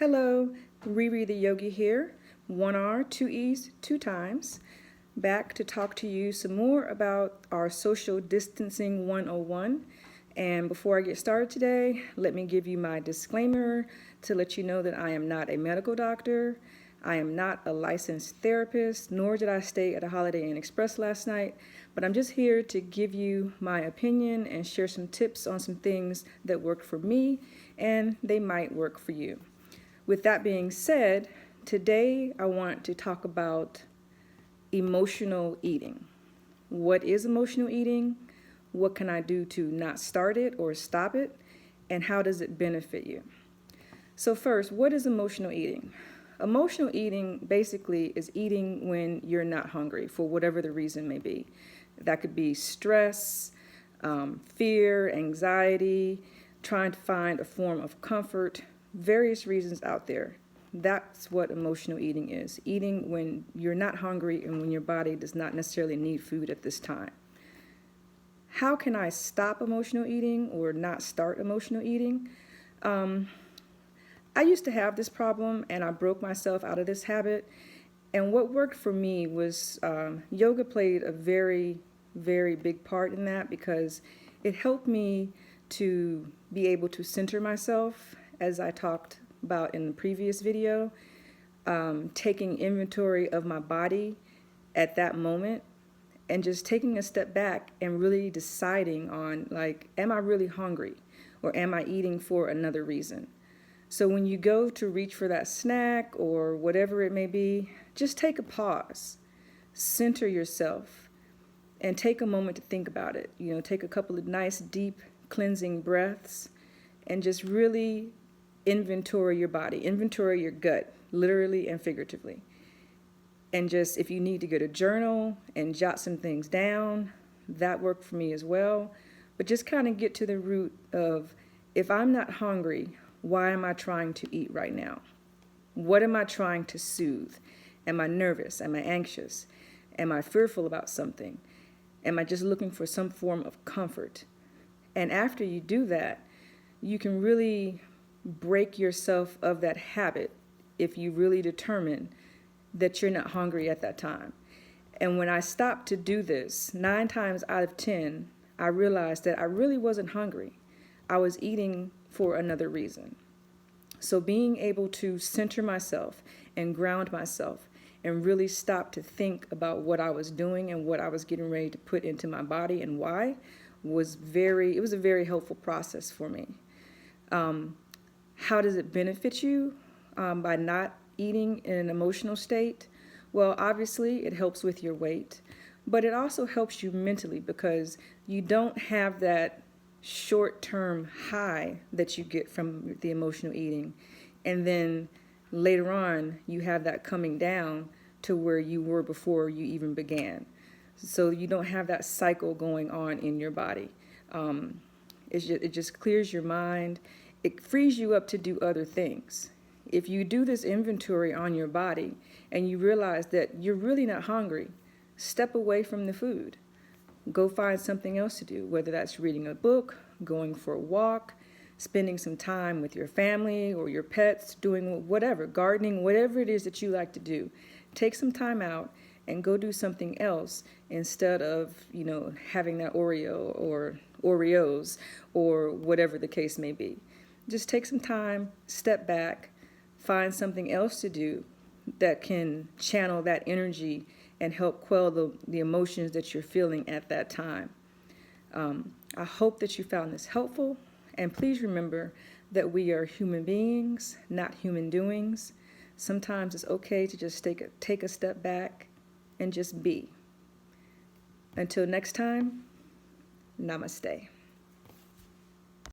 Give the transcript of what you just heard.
Hello, ReeRee the Yogi here. 1R, 2 E's, 2 times. Back to talk to you some more about our social distancing 101. And before I get started today, let me give you my disclaimer to let you know that I am not a medical doctor. I am not a licensed therapist, nor did I stay at a Holiday Inn Express last night, but I'm just here to give you my opinion and share some tips on some things that worked for me, and they might work for you. With that being said, today I want to talk about emotional eating. What is emotional eating? What can I do to not start it or stop it? And how does it benefit you? So first, what is emotional eating? Emotional eating basically is eating when you're not hungry for whatever the reason may be. That could be stress, fear, anxiety, trying to find a form of comfort, various reasons out there. That's what emotional eating is. Eating when you're not hungry and when your body does not necessarily need food at this time. How can I stop emotional eating or not start emotional eating? I used to have this problem and I broke myself out of this habit. And what worked for me was yoga played a very, very big part in that because it helped me to be able to center myself, as I talked about in the previous video, taking inventory of my body at that moment and just taking a step back and really deciding on, like, am I really hungry or am I eating for another reason? So when you go to reach for that snack or whatever it may be, just take a pause, center yourself, and take a moment to think about it. You know, take a couple of nice, deep, cleansing breaths and just really inventory your body, inventory your gut, literally and figuratively. And just, if you need to get a journal and jot some things down, that worked for me as well. But just kind of get to the root of, if I'm not hungry, why am I trying to eat right now? What am I trying to soothe? Am I nervous? Am I anxious? Am I fearful about something? Am I just looking for some form of comfort? And after you do that, you can really break yourself of that habit if you really determine that you're not hungry at that time. And when I stopped to do this, 9 times out of 10, I realized that I really wasn't hungry. I was eating for another reason. So being able to center myself and ground myself and really stop to think about what I was doing and what I was getting ready to put into my body and why was it was a very helpful process for me. How does it benefit you by not eating in an emotional state? Well, obviously it helps with your weight, but it also helps you mentally because you don't have that short-term high that you get from the emotional eating. And then later on, you have that coming down to where you were before you even began. So you don't have that cycle going on in your body. It just clears your mind. It frees you up to do other things. If you do this inventory on your body and you realize that you're really not hungry, step away from the food. Go find something else to do, whether that's reading a book, going for a walk, spending some time with your family or your pets, doing whatever, gardening, whatever it is that you like to do. Take some time out and go do something else instead of, having that Oreo or Oreos or whatever the case may be. Just take some time, step back, find something else to do that can channel that energy and help quell the emotions that you're feeling at that time. I hope that you found this helpful, and please remember that we are human beings, not human doings. Sometimes it's okay to just take a step back and just be. Until next time, namaste.